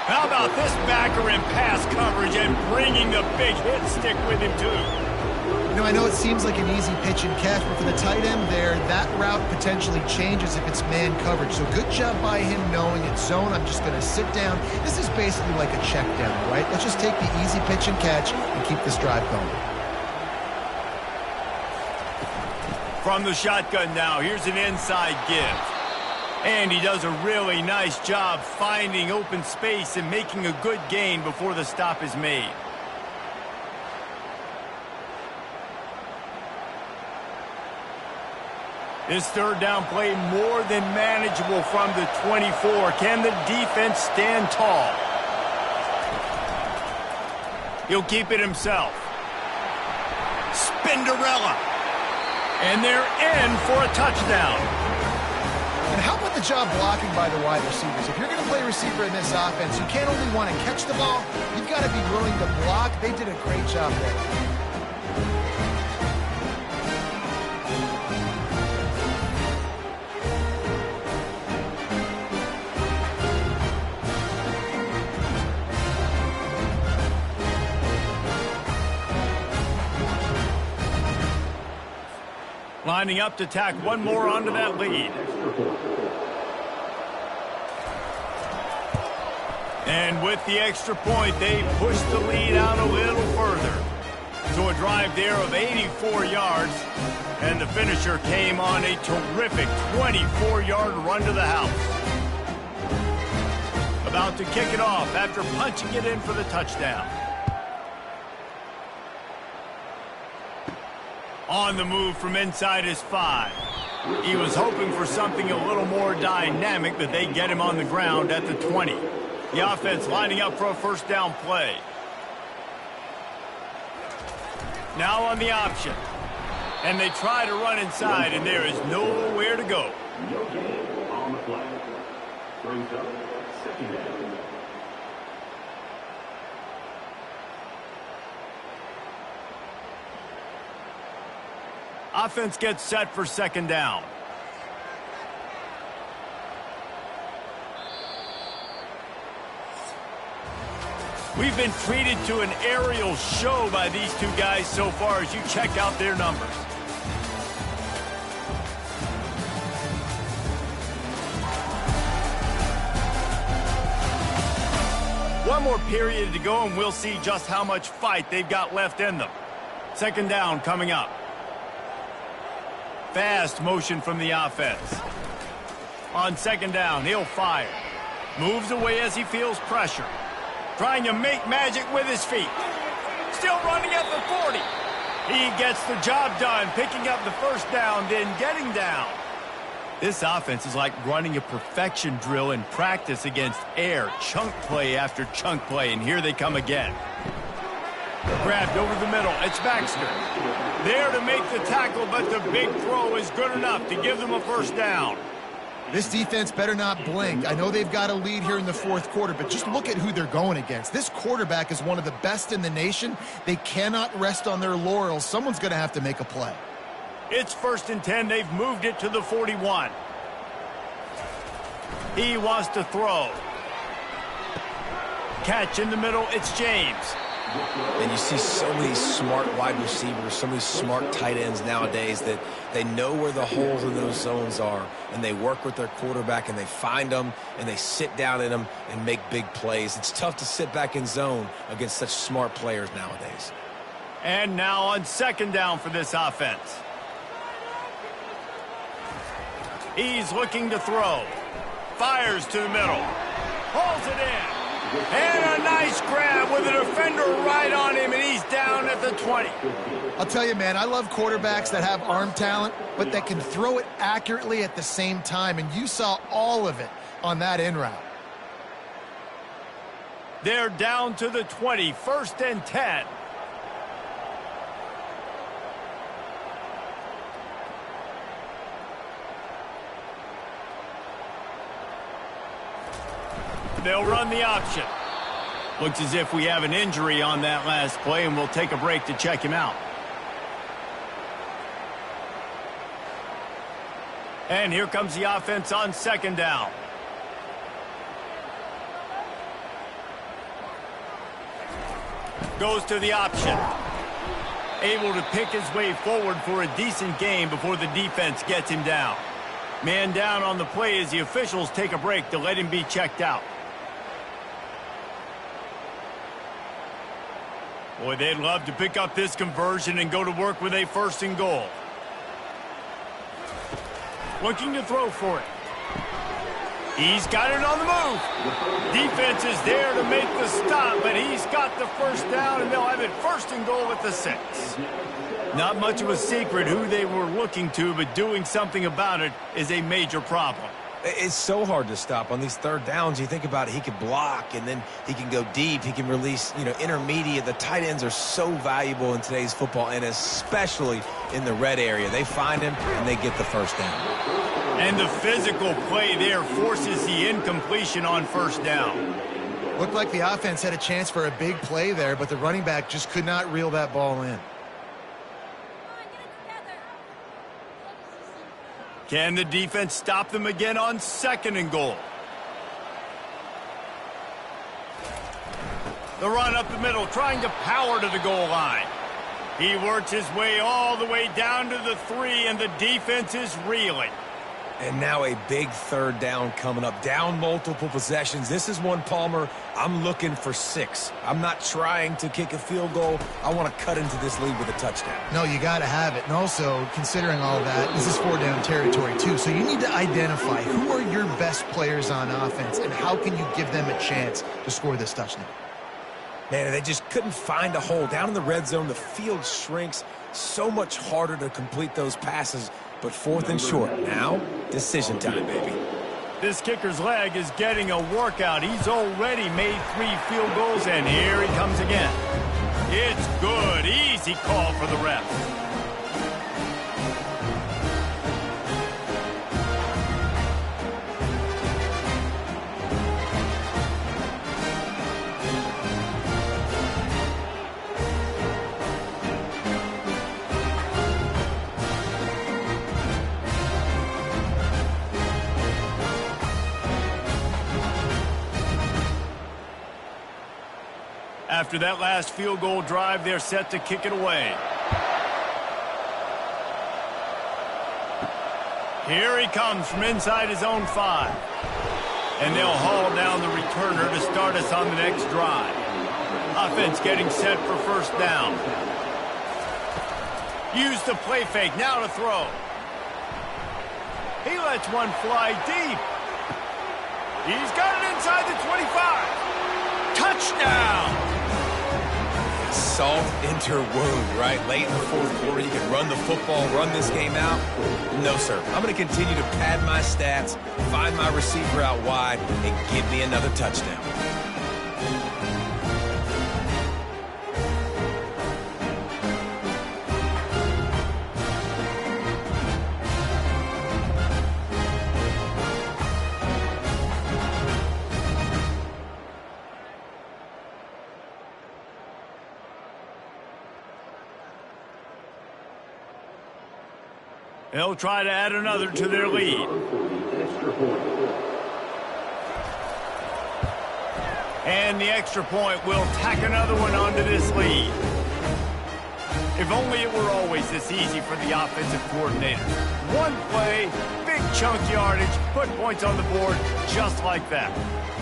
How about this backer in pass coverage and bringing the big hit stick with him, too? You know, I know it seems like an easy pitch and catch, but for the tight end there, that route potentially changes if it's man coverage. So good job by him knowing it's zone. I'm just going to sit down. This is basically like a check down, right? Let's just take the easy pitch and catch and keep this drive going. From the shotgun now, here's an inside give. And he does a really nice job finding open space and making a good gain before the stop is made. This 3rd down play more than manageable from the 24. Can the defense stand tall? He'll keep it himself. Spinderella. And they're in for a touchdown. And how about the job blocking by the wide receivers? If you're going to play receiver in this offense, you can't only want to catch the ball, you've got to be willing to block. They did a great job there. Lining up to tack one more onto that lead. And with the extra point, they push the lead out a little further. To a drive there of 84 yards. And the finisher came on a terrific 24-yard run to the house. About to kick it off after punching it in for the touchdown. On the move from inside his 5. He was hoping for something a little more dynamic, but they get him on the ground at the 20. The offense lining up for a first down play. Now on the option. And they try to run inside, and there is nowhere to go. No gain on the play. Brings up second down. Offense gets set for second down. We've been treated to an aerial show by these two guys so far as you check out their numbers. One more period to go and we'll see just how much fight they've got left in them. Second down coming up. Fast motion from the offense. On second down, he'll fire. Moves away as he feels pressure. Trying to make magic with his feet. Still running at the 40. He gets the job done, picking up the first down, then getting down. This offense is like running a perfection drill in practice against air. Chunk play after chunk play, and here they come again. Grabbed over the middle. It's Baxter. There to make the tackle, but the big throw is good enough to give them a first down. This defense better not blink. I know they've got a lead here in the fourth quarter, but just look at who they're going against. This quarterback is one of the best in the nation. They cannot rest on their laurels. Someone's going to have to make a play. It's 1st and 10. They've moved it to the 41. He wants to throw. Catch in the middle. It's James. And you see so many smart wide receivers, so many smart tight ends nowadays that they know where the holes in those zones are, and they work with their quarterback, and they find them, and they sit down in them and make big plays. It's tough to sit back in zone against such smart players nowadays. And now on second down for this offense. He's looking to throw. Fires to the middle. Pulls it in. And a nice grab with a defender right on him, and he's down at the 20. I'll tell you, man, I love quarterbacks that have arm talent, but that can throw it accurately at the same time, and you saw all of it on that in route. They're down to the 20, 1st and 10. They'll run the option. Looks as if we have an injury on that last play, and we'll take a break to check him out. And here comes the offense on second down. Goes to the option. Able to pick his way forward for a decent gain before the defense gets him down. Man down on the play as the officials take a break to let him be checked out. Boy, they'd love to pick up this conversion and go to work with a 1st and goal. Looking to throw for it. He's got it on the move. Defense is there to make the stop, but he's got the first down, and they'll have it 1st and goal at the 6. Not much of a secret who they were looking to, but doing something about it is a major problem. It's so hard to stop on these third downs. You think about it, he can block, and then he can go deep. He can release, intermediate. The tight ends are so valuable in today's football, and especially in the red area. They find him, and they get the first down. And the physical play there forces the incompletion on 1st down. Looked like the offense had a chance for a big play there, but the running back just could not reel that ball in. Can the defense stop them again on 2nd and goal? The run up the middle, trying to power to the goal line. He works his way all the way down to the 3, and the defense is reeling. And now a big third down coming up. Down multiple possessions. This is one, Palmer, I'm looking for 6. I'm not trying to kick a field goal. I want to cut into this lead with a touchdown. No, you got to have it. And also, considering all that, this is 4-down territory too. So you need to identify who are your best players on offense and how can you give them a chance to score this touchdown. Man, they just couldn't find a hole. Down in the red zone, the field shrinks. So much harder to complete those passes. But 4th and short. Now, decision time, baby. This kicker's leg is getting a workout. He's already made 3 field goals, and here he comes again. It's good. Easy call for the ref. After that last field goal drive, they're set to kick it away. Here he comes from inside his own 5. And they'll haul down the returner to start us on the next drive. Offense getting set for first down. Use the play fake, now to throw. He lets one fly deep. He's got it inside the 25. Touchdown! Salt into wound, right? Late in the 4th quarter, you can run the football, run this game out. No, sir. I'm going to continue to pad my stats, find my receiver out wide, and give me another touchdown. They'll try to add another to their lead. And the extra point will tack another one onto this lead. If only it were always this easy for the offensive coordinator. One play, big chunk yardage, put points on the board just like that.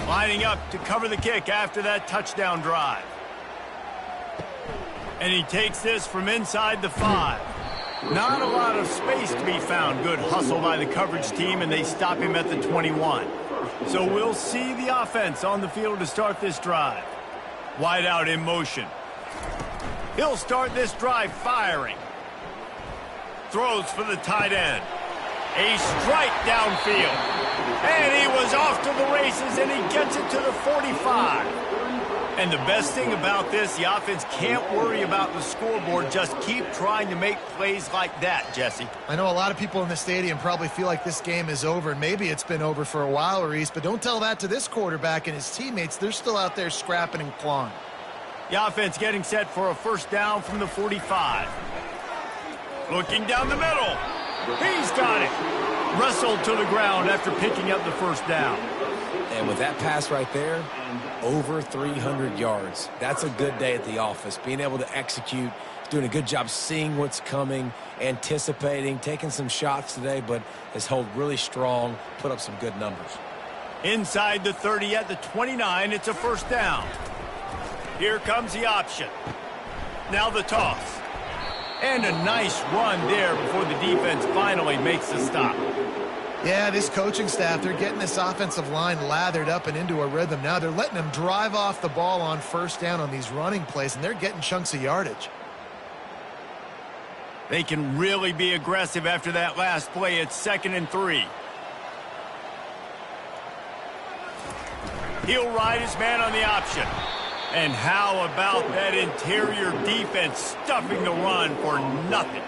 Lining up to cover the kick after that touchdown drive. And he takes this from inside the 5. Not a lot of space to be found. Good hustle by the coverage team, and they stop him at the 21. So we'll see the offense on the field to start this drive. Wide out in motion. He'll start this drive firing. Throws for the tight end. A strike downfield. And he was off to the races, and he gets it to the 45. And the best thing about this, the offense can't worry about the scoreboard. Just keep trying to make plays like that, Jesse. I know a lot of people in the stadium probably feel like this game is over, and maybe it's been over for a while, Reese, but don't tell that to this quarterback and his teammates. They're still out there scrapping and clawing. The offense getting set for a first down from the 45. Looking down the middle. He's got it. Wrestled to the ground after picking up the first down. And with that pass right there, over 300 yards. That's a good day at the office. Being able to execute, doing a good job seeing what's coming, anticipating, taking some shots today, but has held really strong, put up some good numbers. Inside the 30 at the 29, it's a first down. Here comes the option. Now the toss. And a nice run there before the defense finally makes the stop. Yeah, this coaching staff, they're getting this offensive line lathered up and into a rhythm. Now they're letting them drive off the ball on first down on these running plays, and they're getting chunks of yardage. They can really be aggressive after that last play. It's 2nd and 3. He'll ride his man on the option. And how about that interior defense stuffing the run for nothing?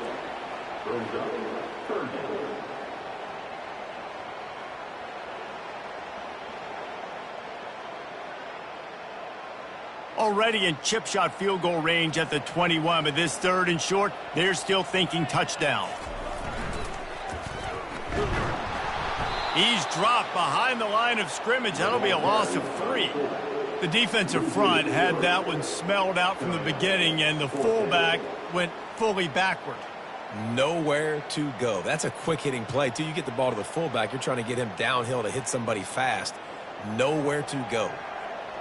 Already in chip shot field goal range at the 21, but this 3rd and short, they're still thinking touchdown. He's dropped behind the line of scrimmage. That'll be a loss of 3. The defensive front had that one smelled out from the beginning, and the fullback went fully backward. Nowhere to go. That's a quick-hitting play, too. You get the ball to the fullback. You're trying to get him downhill to hit somebody fast. Nowhere to go.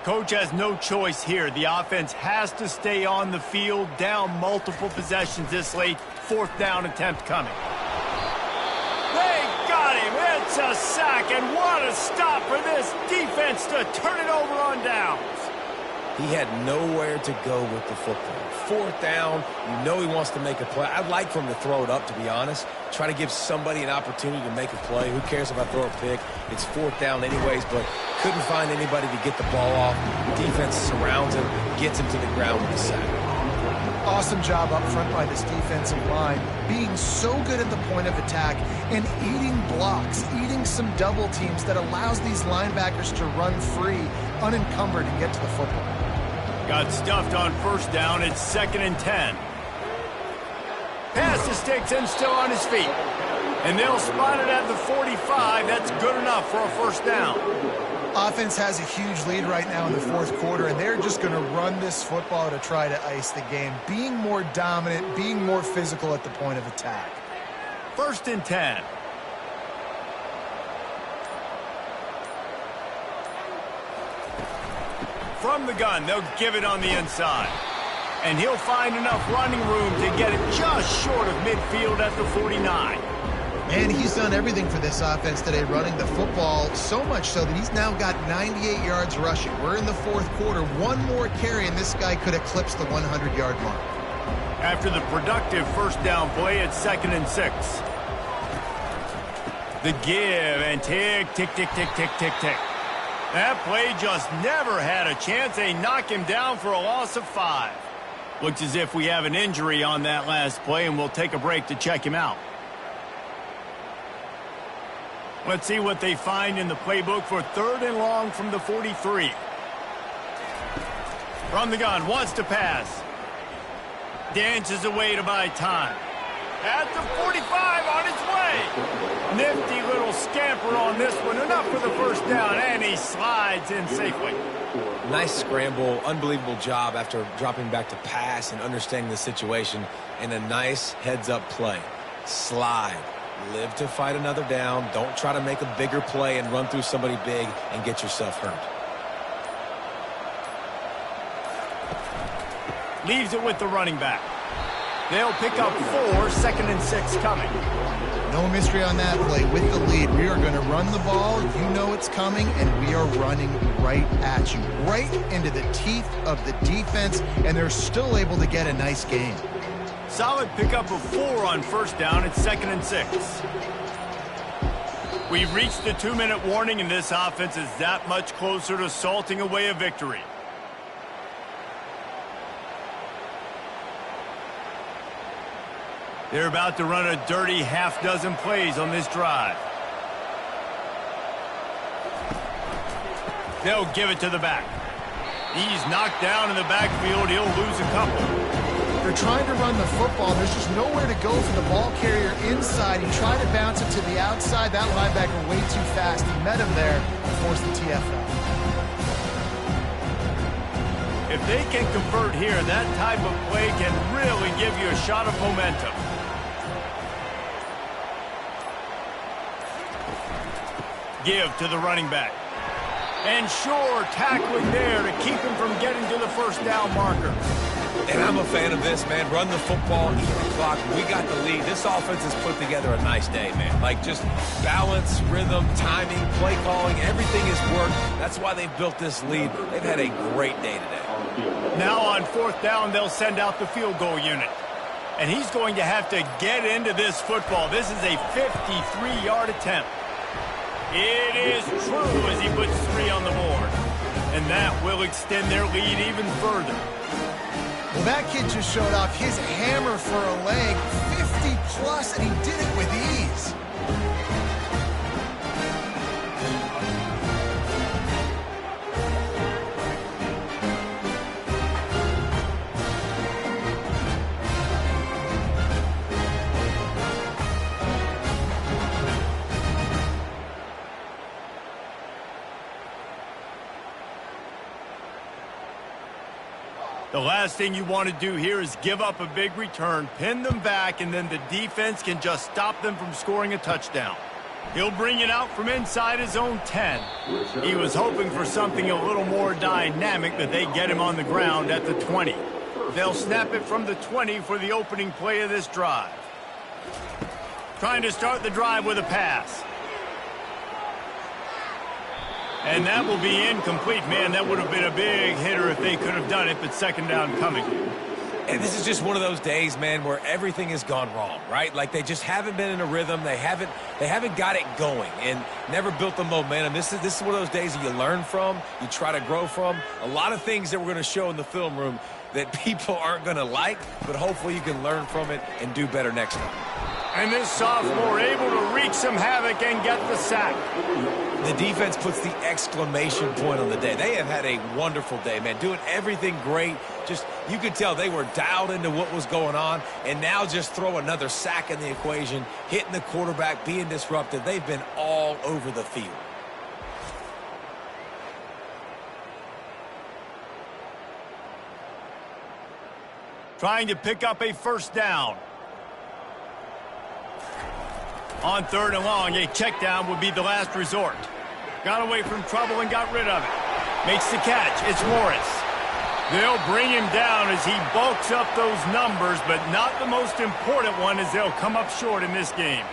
Coach has no choice here. The offense has to stay on the field, down multiple possessions this late. 4th down attempt coming. They got him. It's a sack, and what a stop for this defense to turn it over on downs. He had nowhere to go with the football. 4th down, you know he wants to make a play. I'd like for him to throw it up, to be honest. Try to give somebody an opportunity to make a play. Who cares if I throw a pick? It's 4th down anyways, but couldn't find anybody to get the ball off. Defense surrounds him, gets him to the ground with the sack. Awesome job up front by this defensive line, being so good at the point of attack and eating blocks, eating some double teams that allows these linebackers to run free, unencumbered, and get to the football. Got stuffed on 1st down. It's 2nd and 10. Pass to Sticks and still on his feet. And they'll spot it at the 45. That's good enough for a 1st down. Offense has a huge lead right now in the 4th quarter, and they're just going to run this football to try to ice the game, being more dominant, being more physical at the point of attack. 1st and 10. From the gun, they'll give it on the inside. And he'll find enough running room to get it just short of midfield at the 49. And he's done everything for this offense today, running the football, so much so that he's now got 98 yards rushing. We're in the 4th quarter. One more carry, and this guy could eclipse the 100-yard mark. After the productive 1st down play, it's 2nd and 6. The give, and tick, tick, tick, tick, tick, tick, tick. That play just never had a chance. They knock him down for a loss of 5. Looks as if we have an injury on that last play, and we'll take a break to check him out. Let's see what they find in the playbook for 3rd and long from the 43. From the gun, wants to pass. Dances away to buy time. At the 45, on his way. Nifty little scamper on this one. Enough for the 1st down, and he slides in safely. Nice scramble, unbelievable job after dropping back to pass and understanding the situation, and a nice heads-up play. Slide. Live to fight another down. Don't try to make a bigger play and run through somebody big and get yourself hurt. Leaves it with the running back. They'll pick up 4, 2nd and 6 coming. No mystery on that play. With the lead, we are going to run the ball. You know it's coming, and we are running right at you, right into the teeth of the defense, and they're still able to get a nice gain. Solid pickup of 4 on 1st down. It's 2nd and 6. We've reached the 2-minute warning, and this offense is that much closer to salting away a victory. They're about to run a dirty half-dozen plays on this drive. They'll give it to the back. He's knocked down in the backfield. He'll lose a couple. They're trying to run the football. There's just nowhere to go for the ball carrier inside. He tried to bounce it to the outside. That linebacker way too fast. He met him there and forced the TFL. If they can convert here, that type of play can really give you a shot of momentum. Give to the running back. And sure, tackling there to keep him from getting to the 1st down marker. And I'm a fan of this, man. Run the football, eat the clock. We got the lead. This offense has put together a nice day, man. Like, just balance, rhythm, timing, play calling, everything has worked. That's why they've built this lead. They've had a great day today. Now on 4th down, they'll send out the field goal unit. And he's going to have to get into this football. This is a 53-yard attempt. It is true as he puts 3 on the board. And that will extend their lead even further. Well, that kid just showed off his hammer for a leg, 50-plus, and he did it with ease. The last thing you want to do here is give up a big return, pin them back, and then the defense can just stop them from scoring a touchdown. He'll bring it out from inside his own 10. He was hoping for something a little more dynamic, but they get him on the ground at the 20. They'll snap it from the 20 for the opening play of this drive. Trying to start the drive with a pass. And that will be incomplete. Man, that would have been a big hitter if they could have done it, but second down coming. And this is just one of those days, man, where everything has gone wrong, right? Like they just haven't been in a rhythm. They haven't got it going and never built the momentum. This is one of those days that you learn from, you try to grow from. A lot of things that we're going to show in the film room that people aren't going to like, but hopefully you can learn from it and do better next time. And this sophomore able to wreak some havoc and get the sack. The defense puts the exclamation point on the day. They have had a wonderful day, man, doing everything great. Just, you could tell they were dialed into what was going on, and now just throw another sack in the equation, hitting the quarterback, being disruptive. They've been all over the field. Trying to pick up a first down. On 3rd and long, a check down would be the last resort. Got away from trouble and got rid of it. Makes the catch. It's Morris. They'll bring him down as he bulks up those numbers, but not the most important one as they'll come up short in this game.